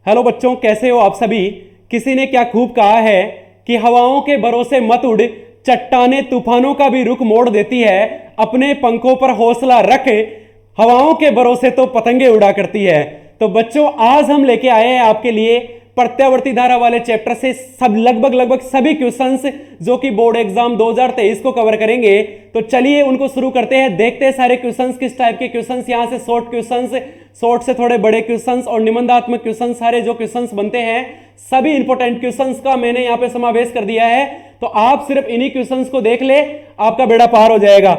Hello बच्चों, कैसे हो आप सभी। किसी ने क्या खूब कहा है कि हवाओं के भरोसे मत उड़, चट्टाने तूफानों का भी रुख मोड़ देती है, अपने पंखों पर हौसला रख, हवाओं के भरोसे तो पतंगे उड़ा करती है। तो बच्चों, आज हम लेके आए हैं आपके लिए प्रत्यावर्ती धारा वाले चैप्टर से सब लगभग सभी क्वेश्चंस जो कि बोर्ड एग्जाम 2023 को कवर करेंगे। तो चलिए उनको शुरू करते हैं, देखते हैं सारे क्वेश्चंस किस टाइप के क्वेश्चंस यहां से शॉर्ट क्वेश्चंस, शॉर्ट से थोड़े बड़े क्वेश्चंस और निबंधात्मक क्वेश्चंस, सारे जो क्वेश्चंस बनते हैं सभी इंपॉर्टेंट क्वेश्चंस का मैंने यहां पे समावेश कर दिया है। तो आप सिर्फ इन्हीं क्वेश्चंस को देख ले, आपका बेड़ा पार हो जाएगा।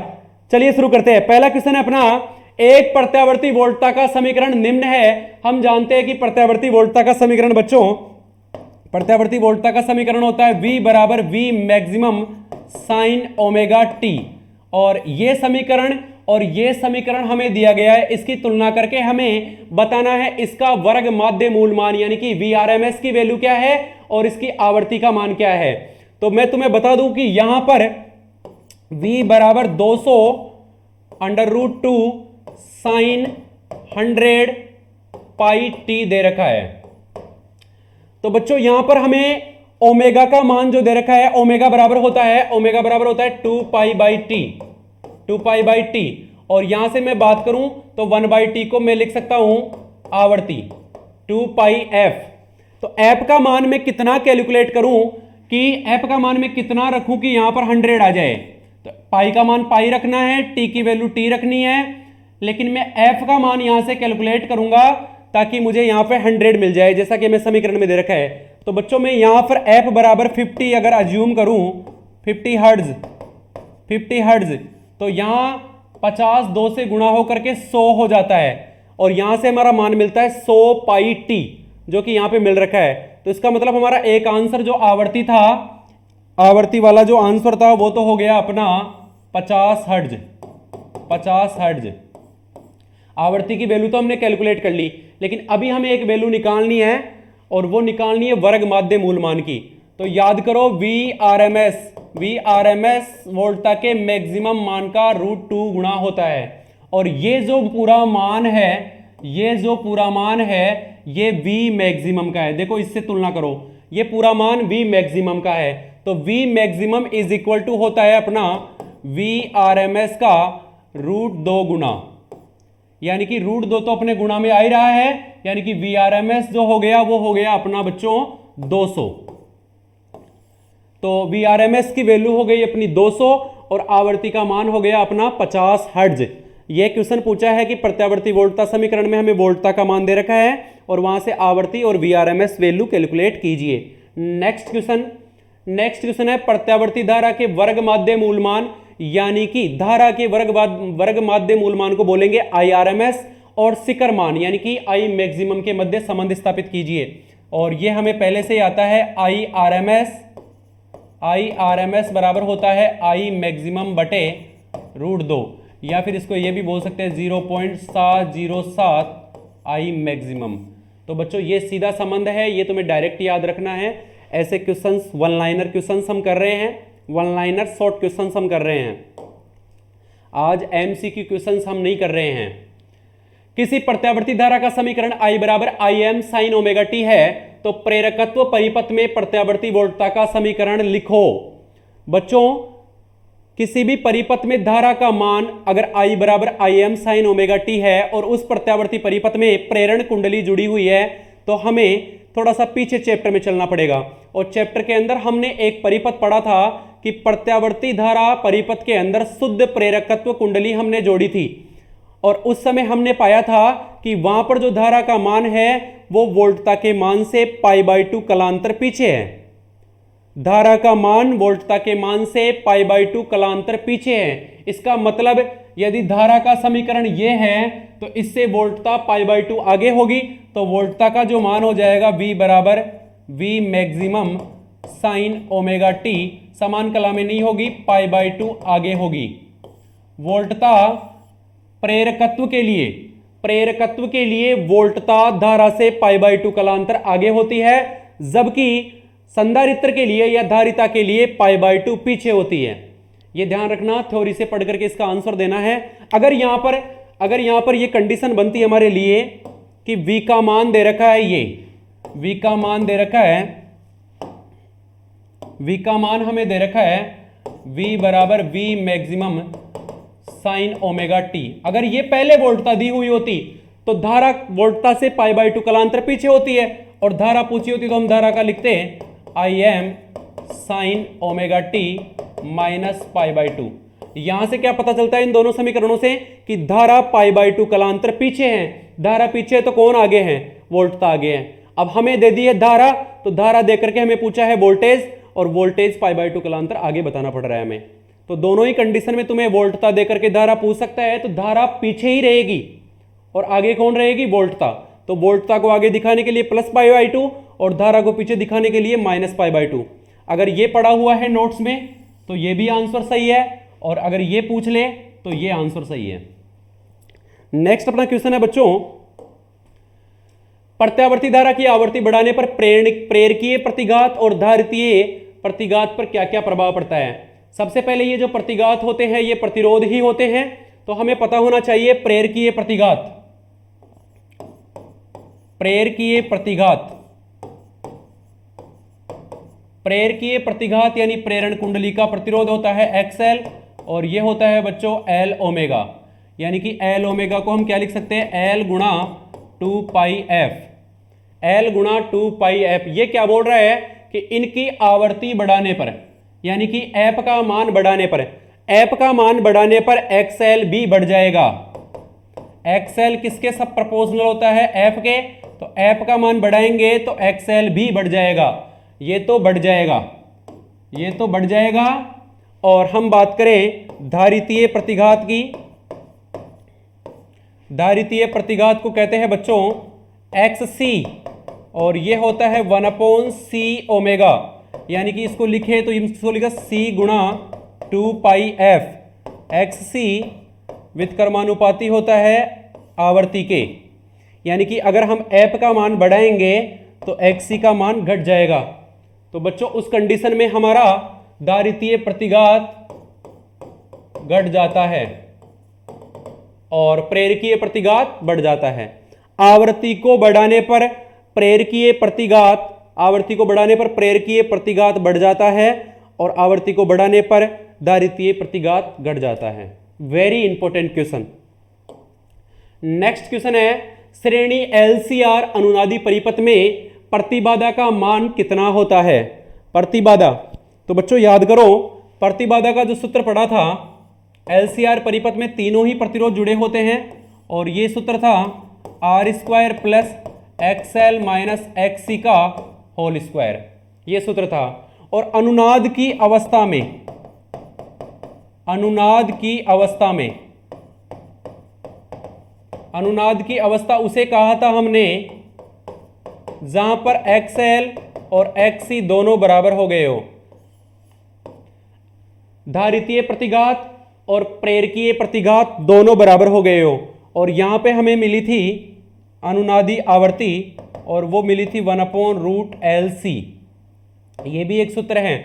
चलिए शुरू करते हैं। पहला क्वेश्चन है अपना, एक प्रत्यावर्ती वोल्टता का समीकरण निम्न है। हम जानते हैं कि प्रत्यावर्ती वोल्टता का समीकरण बच्चों, प्रत्यावर्ती वोल्टता का समीकरण होता है V बराबर V maximum sign omega T. और ये समीकरण हमें दिया गया है, इसकी तुलना करके हमें बताना है इसका वर्ग माध्य मूल मान यानी कि Vrms की वैल्यू क्या है और इसकी आवर्ती का मान क्या है। तो मैं तुम्हें बता दूं कि यहां पर V बराबर 200 √2 साइन 100 पाई टी दे रखा है। तो बच्चों यहां पर हमें ओमेगा का मान जो दे रखा है, ओमेगा बराबर होता है 2 पाई बाई टी। और यहां से मैं बात करूं तो 1 बाई टी को मैं लिख सकता हूं आवर्ती 2 पाई एफ। तो एफ का मान मैं कितना कैलकुलेट करूं कि एफ का मान मैं कितना रखूं कि यहां पर 100 आ जाए। तो पाई का मान पाई रखना है, टी की वैल्यू टी रखनी है, लेकिन मैं एफ का मान यहां से कैलकुलेट करूंगा ताकि मुझे यहां पे 100 मिल जाए, जैसा कि मैं समीकरण में दे रखा है। तो बच्चों मैं यहां पर एफ बराबर 50 अगर अज्यूम करूं, 50 हर्ट्ज, तो यहां 50 2 से गुणा होकर के 100 हो जाता है और यहां से हमारा मान मिलता है 100 पाई टी जो कि यहां पे मिल रखा है। तो इसका मतलब हमारा एक आंसर जो आवर्ती था, आवर्ती वाला जो आंसर था वो तो हो गया अपना 50 हर्ट्ज। आवर्ती की वैल्यू तो हमने कैलकुलेट कर ली, लेकिन अभी हमें एक वैल्यू निकालनी है और वो निकालनी है वर्ग माध्य मूल मान की। तो याद करो वी आर एम एस वोल्टता के मैक्सिमम मान का √2 गुणा होता है। और ये जो पूरा मान है ये V मैक्सिमम का है। देखो इससे तुलना करो, ये पूरा मान V मैक्सिमम का है। तो V maximum is equal to होता है अपना VRMS का √2 गुना, यानी कि √2 तो अपने गुणा में आ ही रहा है, यानी कि VRMS जो हो गया वो हो गया अपना बच्चों 200। तो Vrms की वैल्यू हो गई अपनी 200 और आवर्ती का मान हो गया अपना 50 हर्ट्ज। यह क्वेश्चन पूछा है कि प्रत्यावर्ती वोल्टता समीकरण में हमें वोल्टता का मान दे रखा है और वहां से आवर्ती और Vrms वैल्यू कैलकुलेट कीजिए। नेक्स्ट क्वेश्चन है प्रत्यावर्ती धारा के वर्ग माध्य मूल मान, यानी कि धारा के वर्ग माध्य मूल मान को बोलेंगे Irms और शिखर मान यानी कि I मैक्सिमम के मध्य संबंध स्थापित कीजिए। और यह हमें पहले से आता है Irms बराबर होता है I मैक्सिमम बटे √2, या फिर इसको यह भी बोल सकते हैं 0.707 I मैक्सिमम। तो बच्चों ये सीधा संबंध है, ये तुम्हें डायरेक्ट याद रखना है। ऐसे क्वेश्चंस वन लाइनर क्वेश्चंस हम कर रहे हैं, वन लाइनर शॉर्ट क्वेश्चंस हम कर रहे हैं। आज एमसीक्यू क्वेश्चंस हम नहीं कर रहे हैं। किसी प्रत्यावर्ती धारा का समीकरण I बराबर Im साइन ओमेगा टी है, तो प्रेरकत्व परिपथ में प्रत्यावर्ती वोल्टता का समीकरण लिखो। बच्चों किसी भी परिपथ में धारा का मान अगर I बराबर Im साइन ओमेगा टी है और उस प्रत्यावर्ती परिपथ में प्रेरण कुंडली जुड़ी हुई है, तो हमें थोड़ा सा पीछे चैप्टर में चलना पड़ेगा। और चैप्टर के अंदर हमने एक परिपथ पढ़ा था कि प्रत्यावर्ती धारा परिपथ के अंदर शुद्ध प्रेरकत्व कुंडली हमने जोड़ी थी और उस समय हमने पाया था कि वहां पर जो धारा का मान है वो वोल्टता के मान से π/2 कलांतर पीछे है। धारा का मान वोल्टता के मान से π/2 कलांतर पीछे है। इसका मतलब यदि धारा का समीकरण ये है तो इससे वोल्टता π/2 आगे होगी, तो वोल्टता का जो मान हो जाएगा V बराबर V maximum sign omega T, समान कला में नहीं होगी, π/2 आगे होगी। वोल्टता प्रेरकत्व के लिए वोल्टता धारा से π/2 कलांतर आगे होती है, जबकि संधारित्र के लिए या धारिता के लिए π/2 पीछे होती है। यह ध्यान रखना, थ्योरी से पढ़ करके इसका आंसर देना है। अगर यहां पर ये कंडीशन बनती हमारे लिए कि V का मान दे रखा है ये, V का मान दे रखा है, V का मान हमें दे रखा है V बराबर V maximum sign omega T. अगर ये पहले वोल्टता दी हुई होती तो धारा वोल्टता से π/2 कालांतर पीछे होती है, और धारा पूछी होती तो हम धारा का लिखते हैं Im sine omega T minus π/2। यहां से क्या पता चलता है इन दोनों समीकरणों से कि धारा π/2 कालांतर पीछे है। धारा पीछे है तो कौन आगे है? वोल्टता आगे है। अब हमें दे दी है धारा, तो धारा देकर के हमें पूछा है वोल्टेज, और वोल्टेज π/2 कालांतर आगे बताना पड़ रहा है हमें। तो दोनों ही कंडीशन में तुम्हें वोल्टता देकर के धारा पूछ सकता है, तो धारा पीछे ही रहेगी और आगे कौन रहेगी? वोल्टता। तो वोल्टता को आगे दिखाने के लिए प्लस π/2 और धारा को पीछे दिखाने के लिए माइनस π/2। अगर ये पड़ा हुआ है नोट्स में तो ये भी आंसर सही है, और अगर ये पूछ ले तो ये आंसर सही है। नेक्स्ट अपना क्वेश्चन है बच्चों, प्रत्यावर्ती धारा की आवर्ती बढ़ाने पर प्रेरकीय प्रतिघात और धारितीय प्रतिघात पर क्या क्या प्रभाव पड़ता है। सबसे पहले ये जो प्रतिघात होते हैं ये प्रतिरोध ही होते हैं, तो हमें पता होना चाहिए प्रेरकीय प्रतिघात। प्रेरकीय प्रतिघात, प्रेरकीय प्रतिघात यानी प्रेरण कुंडली का प्रतिरोध होता है XL, और ये होता है बच्चों L ओमेगा, यानी कि L ओमेगा को हम क्या लिख सकते हैं? L गुणा 2πf, L गुणा 2πf। ये क्या बोल रहा है कि इनकी आवर्ती बढ़ाने पर, यानी कि एफ का मान बढ़ाने पर, एफ का मान बढ़ाने पर XL भी बढ़ जाएगा। XL किसके सब प्रोपोर्शनल होता है? F के। तो F का मान बढ़ाएंगे तो XL भी बढ़ जाएगा। ये तो बढ़ जाएगा, ये तो बढ़ जाएगा। और हम बात करें धारितीय प्रतिघात की, धारितीय प्रतिघात को कहते हैं बच्चों XC, और ये होता है 1/c ओमेगा, यानी कि इसको लिखे तो इसको लिखा C गुणा 2πf। XC व्युत्क्रमानुपाती होता है आवर्ती के, यानी कि अगर हम f का मान बढ़ाएंगे तो XC का मान घट जाएगा। तो बच्चों उस कंडीशन में हमारा धारितीय प्रतिघात घट जाता है और प्रेरकीय प्रतिघात बढ़ जाता है। आवृत्ति को बढ़ाने पर प्रेरकीय प्रतिघात, आवृत्ति को बढ़ाने पर प्रेरकीय प्रतिघात बढ़ जाता है, और आवृत्ति को बढ़ाने पर धारितीय प्रतिघात घट जाता है। Very important question. Next question है, श्रेणी LCR अनुनादी परिपथ में प्रतिबाधा का मान कितना होता है? प्रतिबाधा, तो बच्चों याद करो प्रतिबाधा का जो सूत्र पढ़ा था, LCR परिपथ में तीनों ही प्रतिरोध जुड़े होते हैं, और ये सूत्र था R² plus XL minus XC का होल स्क्वायर, ये सूत्र था। और अनुनाद की अवस्था में, अनुनाद की अवस्था में, अनुनाद की अवस्था उसे कहा था हमने जहां पर XL और XC दोनों बराबर हो गए हो। धारितीय प्रतिघात और प्रेरकीय प्रतिघात दोनों बराबर हो गए हो, और यहां पे हमें मिली थी अनुनादी आवर्ती, और वो मिली थी 1/√LC। ये भी एक सूत्र है।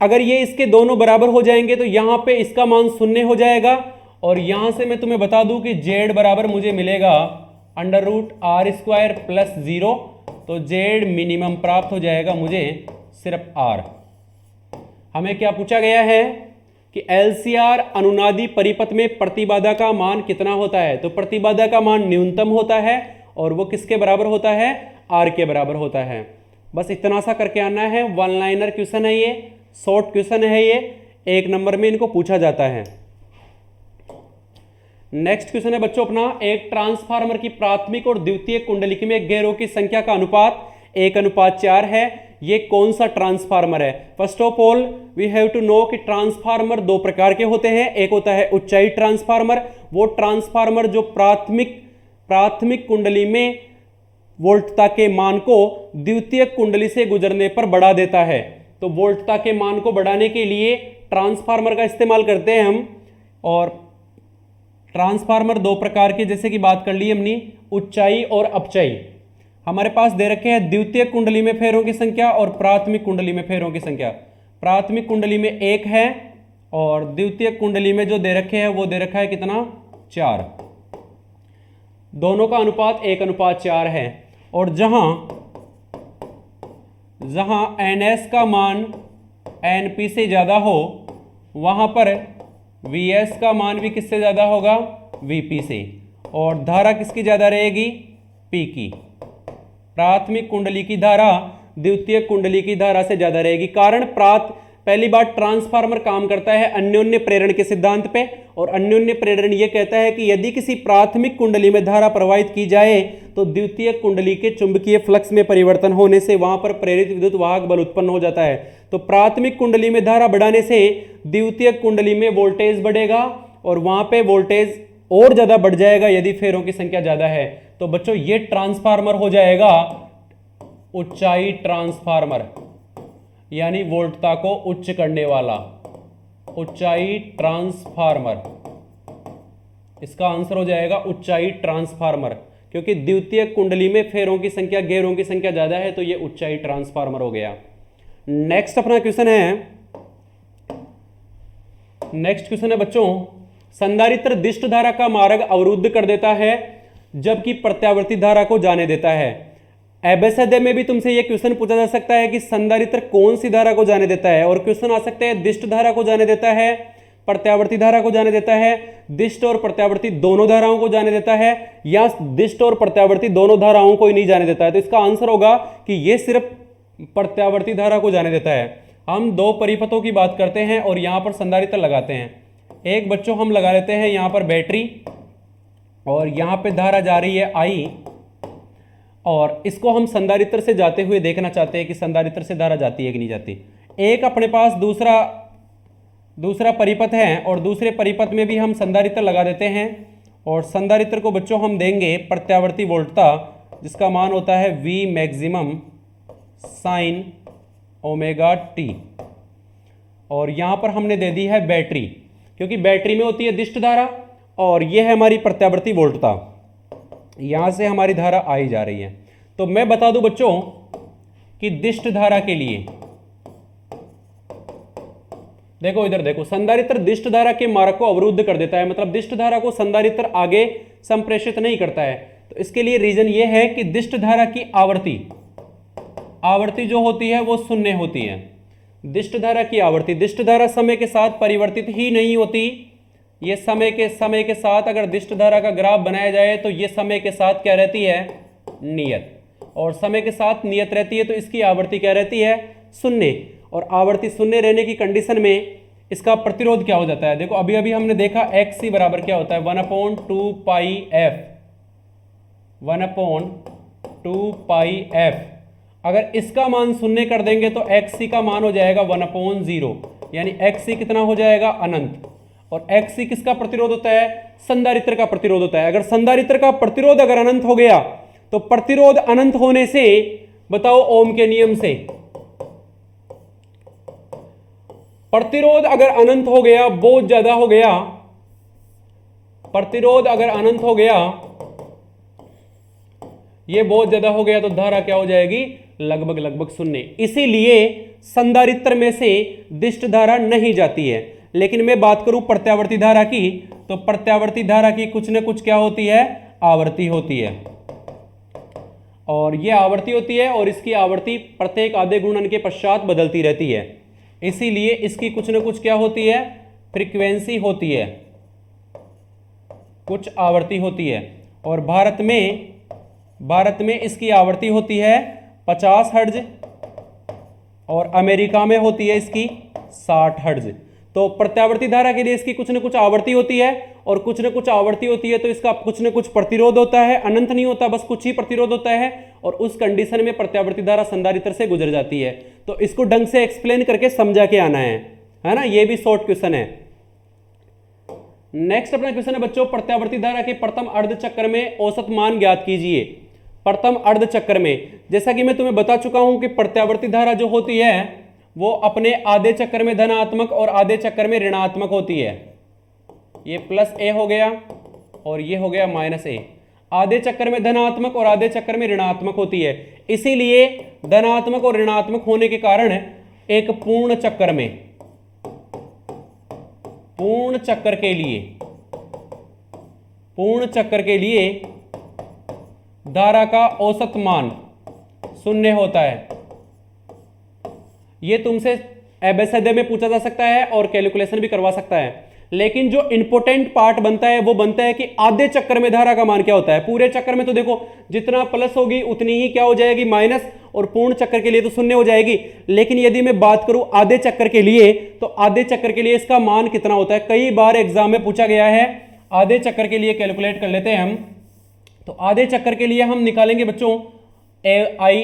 अगर ये इसके दोनों बराबर हो जाएंगे तो यहां पे इसका मान 0 हो जाएगा, और यहां से मैं तुम्हें बता दूं कि Z बराबर मुझे मिलेगा √R² प्लस 0, तो Z मिनिमम प्राप्त हो जाएगा मुझे सिर्फ R। हमें क्या पूछा गया है कि LCR अनुनादी परिपथ में प्रतिबाधा का मान कितना होता है? तो प्रतिबाधा का मान न्यूनतम होता है, और वो किसके बराबर होता है? R के बराबर होता है। बस इतना सा करके आना है। वन लाइनर क्वेश्चन है, ये शॉर्ट क्वेश्चन है, ये 1 नंबर में इनको पूछा जाता है। नेक्स्ट क्वेश्चन है बच्चों अपना, एक ट्रांसफार्मर की प्राथमिक और द्वितीयक कुंडलिका में घेरों की संख्या का अनुपात 1:4 है। ये कौन सा ट्रांसफार्मर है? First of all we have to know कि ट्रांसफार्मर दो प्रकार के होते हैं। एक होता है ऊंचाई ट्रांसफार्मर, वो ट्रांसफार्मर जो प्राथमिक कुंडली में वोल्टता के मान को द्वितीयक कुंडली से गुजरने पर बढ़ा देता है। तो वोल्टता के मान को बढ़ाने के लिए ट्रांसफार्मर का इस्तेमाल करते हैं हम। और ट्रांसफार्मर दो प्रकार के जैसे कि बात कर ली हमने, ऊंचाई और अपचाई। हमारे पास दे रखे हैं द्वितीयक कुंडली में फेरों की संख्या और प्राथमिक कुंडली में फेरों की संख्या। प्राथमिक कुंडली में 1 है और द्वितीयक कुंडली में जो दे रखे हैं वो दे रखा है कितना? 4। दोनों का अनुपात 1:4 है। और जहां जहां NS का मान NP से ज़्यादा हो वहां पर VS का मान भी किससे ज़्यादा होगा, VP से। और धारा किसकी ज़्यादा रहेगी, P की। प्राथमिक कुंडली की धारा द्वितीयक कुंडली की धारा से ज़्यादा रहेगी। कारण पहली बात, ट्रांसफार्मर काम करता है अन्योन्य प्रेरण के सिद्धांत पे, और अन्योन्य प्रेरण यह कहता है कि यदि किसी प्राथमिक कुंडली में धारा प्रवाहित की जाए तो द्वितीयक कुंडली के चुंबकीय फ्लक्स में परिवर्तन होने से वहां पर प्रेरित विद्युत वाहक बल उत्पन्न हो जाता है। तो प्राथमिक कुंडली में धारा बढ़ाने से द्वितीयक कुंडली में वोल्टेज बढ़ेगा और वहां पे वोल्टेज और ज्यादा बढ़ जाएगा यदि फेरों की संख्या ज्यादा है। तो बच्चों ये ट्रांसफार्मर हो जाएगा ऊंचाई ट्रांसफार्मर, यानी वोल्टता को उच्च करने वाला ऊंचाई ट्रांसफार्मर। इसका आंसर हो जाएगा ऊंचाई ट्रांसफार्मर, क्योंकि द्वितीयक कुंडली में फेरों की संख्या घेरों की संख्या ज्यादा है, तो ये ऊंचाई ट्रांसफार्मर हो गया। नेक्स्ट अपना क्वेश्चन है बच्चों, संधारित्र दिष्ट धारा का मार्ग अवरुद्ध कर देता है जबकि प्रत्यावर्ती धारा को जाने देता है। एबेसदे में भी तुमसे यह क्वेश्चन पूछा जा सकता है कि संधारित्र कौन सी धारा को जाने देता है, और क्वेश्चन आ सकते हैं दिष्ट धारा को जाने देता है, प्रत्यावर्ती धारा को जाने देता है, दिष्ट और प्रत्यावर्ती दोनों धाराओं को जाने देता है, या दिष्ट और प्रत्यावर्ती दोनों धाराओं को ही नहीं जाने देता है। तो इसका आंसर होगा कि यह सिर्फ प्रत्यावर्ती धारा को जाने देता है। हम दो परिपथों की बात करते हैं और यहां पर संधारित्र लगाते हैं। एक बच्चों हम लगा लेते हैं यहां पर बैटरी, और यहां पे धारा जा रही है I, और इसको हम संधारित्र से जाते हुए देखना चाहते हैं कि संधारित्र से धारा जाती है कि नहीं जाती। एक अपने पास दूसरा परिपथ है, और दूसरे परिपथ में भी हम संधारित्र लगा देते हैं, और संधारित्र को बच्चों हम देंगे प्रत्यावर्ती वोल्टता, जिसका मान होता है V maximum sign omega T. और यहां पर हमने दे दी है बैटरी, क्योंकि बैटरी में होती है दिष्ट धारा, और यह है हमारी प्रत्यावर्ती वोल्टता। यहां से हमारी धारा आई जा रही है। तो मैं बता दूं बच्चों कि दिष्ट धारा के लिए, देखो इधर देखो, संधारित्र दिष्ट धारा के मार्ग को अवरुद्ध कर देता है, मतलब दिष्ट धारा को संधारित्र आगे संप्रेषित नहीं करता है। तो इसके लिए रीजन यह है कि दिष्ट धारा की आवृत्ति जो होती है वो शून्य होती है। दिष्ट धारा की आवृत्ति, दिष्ट धारा समय के साथ परिवर्तित ही नहीं होती। ये समय के साथ अगर दिष्ट धारा का ग्राफ बनाया जाए तो ये समय के साथ क्या रहती है, नियत, और समय के साथ नियत रहती है, तो इसकी आवृत्ति क्या रहती है, शून्य। और आवृत्ति शून्य रहने की कंडीशन में इसका प्रतिरोध क्या हो जाता है, देखो अभी अभी हमने देखा XC बराबर क्या होता है, 1/2 पाई F, 1/2 पाई F। अगर इसका मान शून्य कर देंगे तो XC का मान हो जाएगा 1/0, यानी XC कितना हो जाएगा, अनंत। और XC किसका प्रतिरोध होता है, संधारित्र का प्रतिरोध होता है। अगर संधारित्र का प्रतिरोध अगर अनंत हो गया तो प्रतिरोध अनंत होने से बताओ ओम के नियम से, प्रतिरोध अगर अनंत हो गया, बहुत ज्यादा हो गया, प्रतिरोध अगर अनंत हो गया, ये बहुत ज्यादा हो गया, तो धारा क्या हो जाएगी, लगभग शून्य। इसीलिए संधारित्र में से दिष्ट धारा नहीं जाती है। लेकिन मैं बात करूं प्रत्यावर्ती धारा की, तो प्रत्यावर्ती धारा की कुछ न कुछ क्या होती है, आवृत्ति होती है, और यह आवृत्ति होती है, और इसकी आवृत्ति प्रत्येक आधे गुणन के पश्चात बदलती रहती है। इसीलिए इसकी कुछ न कुछ क्या होती है, फ्रीक्वेंसी होती है, कुछ आवृत्ति होती है। और भारत में इसकी आवृत्ति होती है 50 हर्ट्ज, और अमेरिका में होती है इसकी 60 हर्ट्ज। तो प्रत्यावर्ती धारा के लिए इसकी कुछ न कुछ आवृत्ति होती है, और कुछ न कुछ आवृत्ति होती है तो इसका कुछ न कुछ प्रतिरोध होता है, अनंत नहीं होता, बस कुछ ही प्रतिरोध होता है, और उस कंडीशन में प्रत्यावर्ती धारा संधारित्र से गुजर जाती है। तो इसको ढंग से एक्सप्लेन करके समझा के आना है ना, ये भी शॉर्ट क्वेश्चन है। नेक्स्ट अपना क्वेश्चन है बच्चों, प्रत्यावर्ती धारा के प्रथम अर्ध चक्र में औसत मान ज्ञात कीजिए। प्रथम अर्ध चक्र में, जैसा कि मैं तुम्हें बता चुका हूं कि प्रत्यावर्ती धारा जो होती है वो अपने आधे चक्र में धनात्मक और आधे चक्र में ऋणात्मक होती है। ये +A हो गया और ये हो गया -A। आधे चक्र में धनात्मक और आधे चक्र में ऋणात्मक होती है। इसीलिए धनात्मक और ऋणात्मक होने के कारण एक पूर्ण चक्कर के लिए धारा का औसत मान 0 होता है। ये तुमसे एबेसडे में पूछा जा सकता है और कैलकुलेशन भी करवा सकता है। लेकिन जो इंपॉर्टेंट पार्ट बनता है वो बनता है कि आधे चक्कर में धारा का मान क्या होता है। पूरे चक्कर में तो देखो जितना प्लस होगी उतनी ही क्या हो जाएगी माइनस, और पूर्ण चक्कर के लिए तो शून्य हो जाएगी। लेकिन यदि मैं बात करूं आधे चक्कर के लिए, तो आधे चक्कर के लिए इसका मान कितना होता है, कई बार एग्जाम में पूछा गया है। आधे चक्कर के लिए कैलकुलेट कर लेते हैं हम। तो आधे चक्कर के लिए हम निकालेंगे बच्चों आई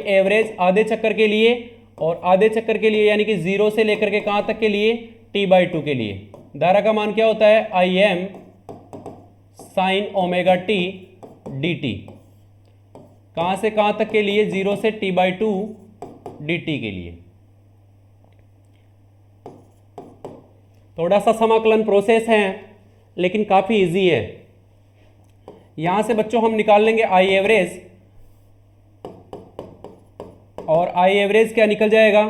एवरेज आधे चक्कर के लिए, और आधे चक्कर के लिए यानी कि 0 से लेकर के कहां तक के लिए, t/2 के लिए धारा का मान क्या होता है, Im sin omega T dt। कहां से कहां तक के लिए, 0 से t/2 dt के लिए। थोड़ा सा समाकलन प्रोसेस है लेकिन काफी इजी है। यहां से बच्चों हम निकाल लेंगे आई एवरेज, और आई एवरेज क्या निकल जाएगा,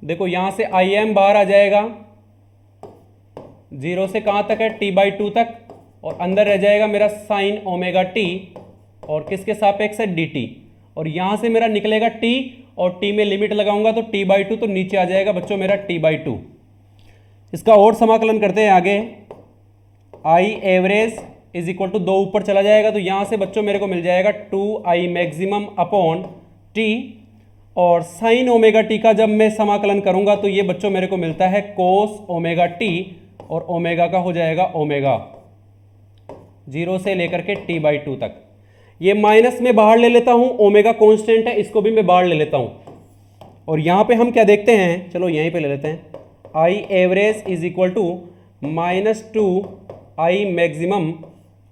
देखो यहां से Im बाहर आ जाएगा, 0 से कहां तक है, t/2 तक, और अंदर रह जाएगा मेरा साइन ओमेगा टी, और किसके सापेक्ष है, dt। और यहां से मेरा निकलेगा t, और t में लिमिट लगाऊंगा तो t/2, तो नीचे आ जाएगा बच्चों मेरा t/2। इसका और समाकलन करते हैं आगे। I average is equal to 2 ऊपर चला जाएगा, तो यहां से बच्चों मेरे को मिल जाएगा 2I मैक्सिमम अपॉन t, और साइन ओमेगा टी का जब मैं समाकलन करूंगा तो ये बच्चों मेरे को मिलता है कोस ओमेगा टी, और ओमेगा का हो जाएगा ओमेगा, 0 से लेकर के t/2 तक। ये माइनस में बाहर ले लेता हूं, ओमेगा कांस्टेंट है, इसको भी मैं बाहर ले लेता हूं। और यहां पे हम क्या देखते हैं, चलो यहीं पे ले लेते हैं, I average is equal to -2I maximum,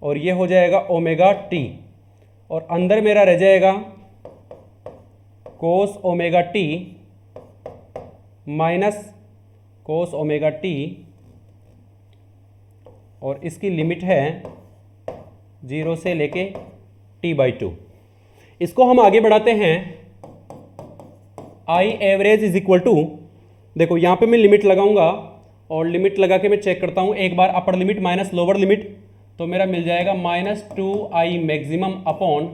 और ये हो जाएगा ओमेगा टी, और अंदर मेरा रह जाएगा कोस omega T minus cos omega T, और इसकी लिमिट है 0 से लेके t/2। इसको हम आगे बढ़ाते हैं। I average is equal to, देखो यहां पे मैं लिमिट लगाऊंगा, और लिमिट लगा के मैं चेक करता हूं, एक बार upper limit minus lower limit, तो मेरा मिल जाएगा -2I maximum upon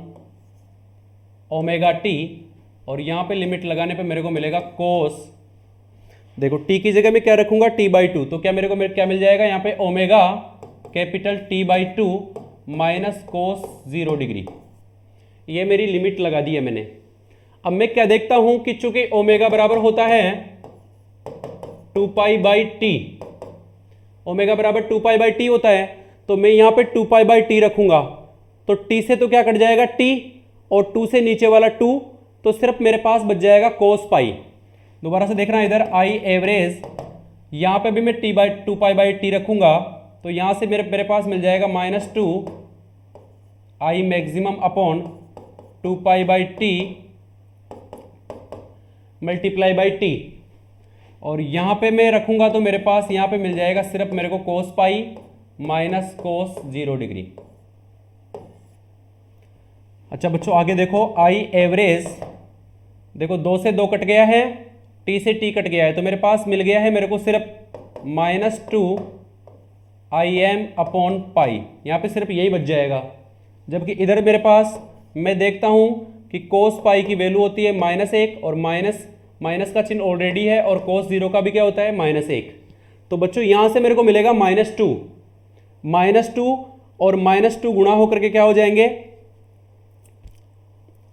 omega T, और यहां पे लिमिट लगाने पे मेरे को मिलेगा कोस, देखो t की जगह मैं क्या रखूंगा, t/2, तो क्या मेरे को क्या मिल जाएगा यहाँ पे, omega capital t/2 minus cos 0 degree. ये मेरी लिमिट लगा दी है मैंने। अब मैं क्या देखता हूं कि चूंकि ओमेगा बराबर होता है 2π/t, ओमेगा बराबर 2π/t होता है, तो मैं यहां पे 2π/t रखूंगा, तो t से तो क्या कट जाएगा t, और 2 से नीचे वाला 2, तो सिर्फ मेरे पास बच जाएगा कोस पाई। दोबारा से देखना इधर, आई एवरेज, यहां पे भी मैं 2π/t रखूंगा, तो यहां से मेरे पास मिल जाएगा -2I maximum upon 2π/t multiply by T, और यहां पे मैं रखूंगा तो मेरे पास यहां पे मिल जाएगा सिर्फ मेरे को कोस पाई माइनस कोस 0 डिग्री। अच्छा बच्चों आगे देखो, आई एवरेज, देखो 2 से 2 कट गया है, t से t कट गया है, तो मेरे पास मिल गया है मेरे को सिर्फ -2Im अपॉन पाई, यहाँ पे सिर्फ यही बच जाएगा। जबकि इधर मेरे पास मैं देखता हूँ कि कोस पाई की वैल्यू होती है -1, और माइनस का चिन्ह ऑलरेडी है, और कोस 0 का भी क्या होता है -1। तो बच्चों यहाँ से मेरे को मिलेगा -2 और -2 गुणा होकर के क्या हो जाएंगे,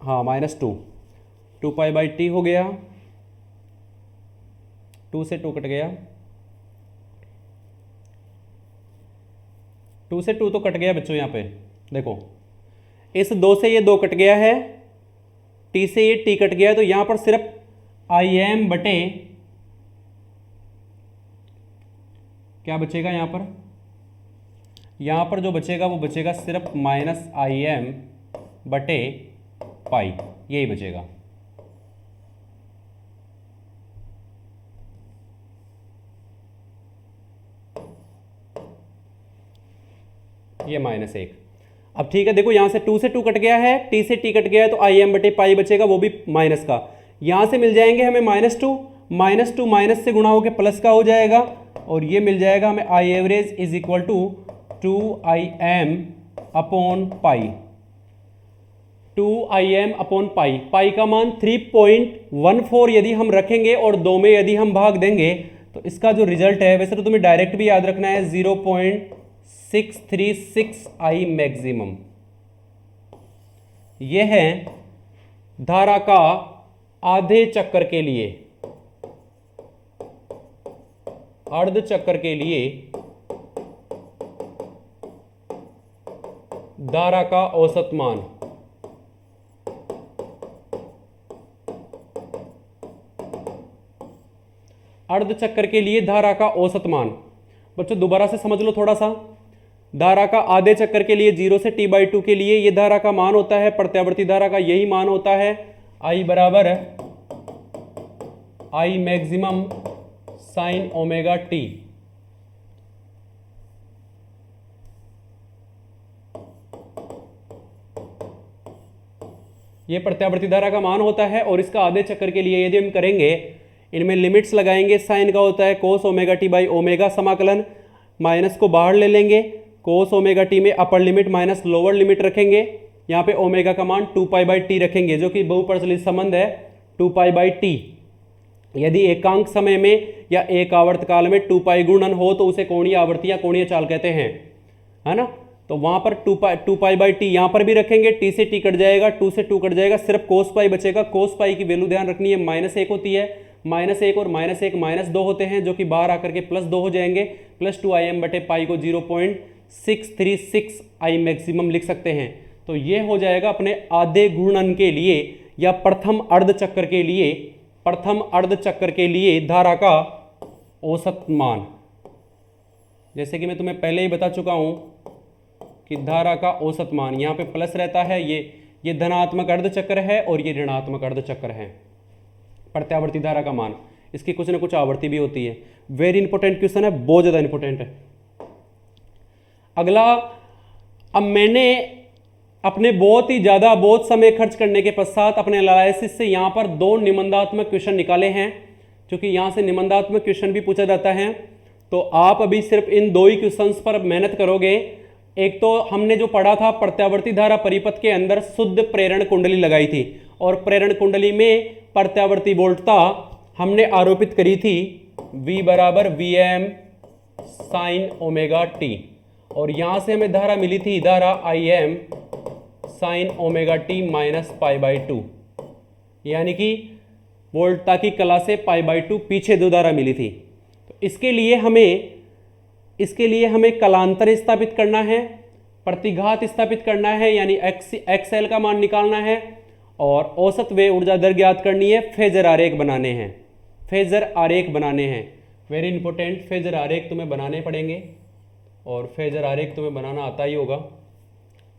हाँ -2π/t हो गया, 2 से 2 कट गया, 2 से 2 तो कट गया बच्चों। यहाँ पे देखो इस 2 से ये 2 कट गया है, t से ये t कट गया है, तो यहाँ पर सिर्फ Im बटे क्या बचेगा, यहाँ पर जो बचेगा वो बचेगा सिर्फ -Im बटे पाई, यही बचेगा। ये -1। अब ठीक है, देखो यहां से 2 से 2 कट गया है, t से t कट गया है, तो Im बटे पाई बचेगा, वो भी माइनस का। यहां से मिल जाएंगे हमें -2 माइनस से गुणा होकर प्लस का हो जाएगा, और ये मिल जाएगा हमें I average is equal to 2Im upon pi. 2Im upon pi, pi का मान 3.14 यदि हम रखेंगे और 2 में यदि हम भाग देंगे तो इसका जो रिजल्ट है, वैसे तो तुम्हें डायरेक्ट भी याद रखना है, 0.636 I मैक्सिमम। यह है धारा का आधे चक्कर के लिए, अर्ध चक्कर के लिए धारा का औसत मान। अर्ध चक्कर के लिए धारा का औसत मान। बच्चों दोबारा से समझ लो थोड़ा सा। धारा का आधे चक्कर के लिए 0 से t/2 के लिए यह धारा का मान होता है, प्रत्यावर्ती धारा का यही मान होता है, I बराबर I maximum sine omega t। यह प्रत्यावर्ती धारा का मान होता है और इसका आधे चक्कर के लिए यदि हम करेंगे, इनमें लिमिट्स लगाएंगे। साइन का होता है कोस ओमेगा टी बाई ओमेगा, समाकलन माइनस को बाहर ले लेंगे, कोस ओमेगा टी में अपर लिमिट माइनस लोअर लिमिट रखेंगे। यहाँ पे ओमेगा का मान 2π/t रखेंगे, जो कि बहुप्रचलित संबंध है 2π/t। यदि एकांक समय में या एक आवर्त काल में 2π गुणन हो तो उसे कोणीय आवर्ती या कोणीय चाल कहते हैं, है ना। तो वहां पर 2π/t यहाँ पर भी रखेंगे, t से t कट जाएगा, 2 से 2 कट जाएगा, सिर्फ कोस पाई बचेगा। कोस पाई की वैल्यू ध्यान रखनी है, -1 होती है, -1 और -1 -2 होते हैं, जो कि बाहर आकर के +2 हो जाएंगे। +2Im बटे पाई को 0.636 I मैक्सिमम लिख सकते हैं। तो ये हो जाएगा अपने आधे घूर्णन के लिए या प्रथम अर्ध चक्कर के लिए, प्रथम अर्ध चक्कर के लिए धारा का औसत मान। जैसे कि मैं तुम्हें पहले ही बता चुका हूं कि धारा का औसत मान, यहाँ पे प्लस रहता है, ये धनात्मक अर्ध चक्र है और ये ऋणात्मक अर्ध चक्र है। प्रत्यावर्ती धारा का मान, इसकी कुछ ना कुछ आवृत्ति भी होती है। वेरी इंपॉर्टेंट क्वेश्चन है, बहुत ज्यादा इंपॉर्टेंट है। अगला, अब मैंने अपने बहुत समय खर्च करने के पश्चात अपने एनालिसिस से यहाँ पर 2 निबंधात्मक क्वेश्चन निकाले हैं, क्योंकि यहाँ से निबंधात्मक क्वेश्चन भी पूछा जाता है। तो आप अभी सिर्फ इन 2 ही क्वेश्चंस पर मेहनत करोगे। एक तो हमने जो पढ़ा था, प्रत्यावर्ती धारा परिपथ के अंदर शुद्ध प्रेरण कुंडली लगाई थी और प्रेरण कुंडली में प्रत्यावर्ती वोल्टता हमने आरोपित करी थी V बराबर Vm साइन ओमेगा t, और यहां से हमें धारा मिली थी, धारा Im साइन ओमेगा t -π/2, यानी कि वोल्टता की कला से π/2 पीछे 2 धारा मिली थी। तो इसके लिए हमें कलांतर स्थापित करना है, प्रतिघात स्थापित करना है, यानी XL का मान निकालना है और औसत वे ऊर्जा दर ज्ञात करनी है। फेजर आरेख बनाने हैं, फेजर आरेख बनाने हैं। वेरी इंपॉर्टेंट, फेजर आरेख तुम्हें बनाने पड़ेंगे और फेजर आरेख तुम्हें बनाना आता ही होगा।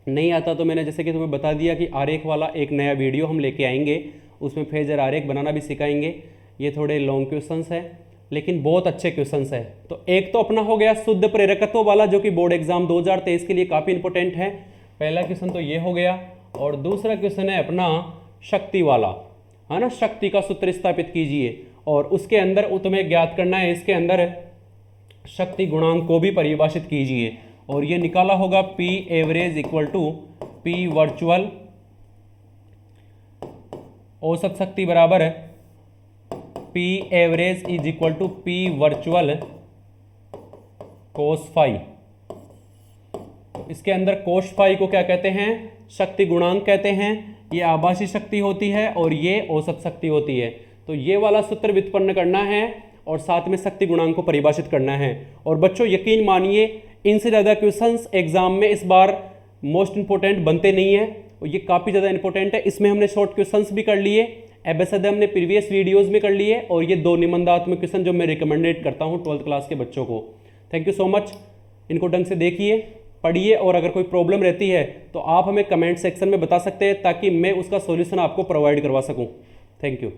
नहीं आता तो मैंने जैसे कि तुम्हें बता दिया कि आरेख वाला एक नया वीडियो हम लेके आएंगे, उसमें फेजर आरेख बनाना भी सिखाएंगे। ये थोड़े लॉन्ग क्वेश्चंस हैं लेकिन बहुत अच्छे क्वेश्चंस है। तो एक तो अपना हो गया शुद्ध प्रेरकत्व वाला, जो कि बोर्ड एग्जाम 2023 के लिए काफ़ी इंपॉर्टेंट है। पहला क्वेश्चन तो ये हो गया, और दूसरा क्वेश्चन है अपना शक्ति वाला, है ना। शक्ति का सूत्र स्थापित कीजिए और उसके अंदर तुम्हें ज्ञात करना है, इसके अंदर शक्ति गुणांक को भी परिभाषित कीजिए, और ये निकाला होगा P average equal to P virtual, औसत शक्ति बराबर P average is equal to P virtual cos phi. इसके अंदर कोस फाई को क्या कहते हैं, शक्ति गुणांक कहते हैं। ये आभासी शक्ति होती है और ये औसत शक्ति होती है। तो ये वाला सूत्र व्युत्पन्न करना है और साथ में शक्ति गुणांक को परिभाषित करना है। और बच्चों यकीन मानिए, इनसे ज़्यादा क्वेश्चंस एग्जाम में इस बार मोस्ट इंपोर्टेंट बनते नहीं है, और ये काफ़ी ज़्यादा इंपॉर्टेंट है। इसमें हमने शॉर्ट क्वेश्चंस भी कर लिए, एबेसद हमने प्रीवियस वीडियोस में कर लिए, और ये 2 निबंधात्मक क्वेश्चन जो मैं रिकमेंडेड करता हूँ 12th क्लास के बच्चों को। Thank you so much. इनको ढंग से देखिए, पढ़िए, और अगर कोई प्रॉब्लम रहती है तो आप हमें कमेंट सेक्शन में बता सकते हैं, ताकि मैं उसका सॉल्यूशन आपको प्रोवाइड करवा सकूं। Thank you.